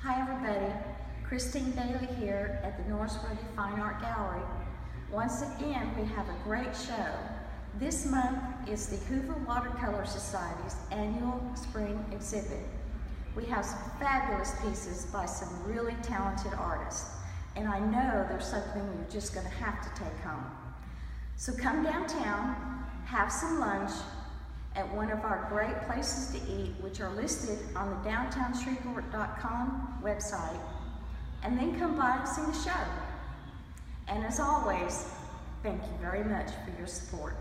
Hi everybody, Christine Bailey here at the Norris Ruddy Fine Art Gallery. Once again, we have a great show. This month is the Hoover Watercolor Society's annual spring exhibit. We have some fabulous pieces by some really talented artists, and I know there's something you're just going to have to take home. So come downtown, have some lunch at one of our great places to eat, which are listed on the DowntownShreveport.com website, and then come by and see the show. And as always, thank you very much for your support.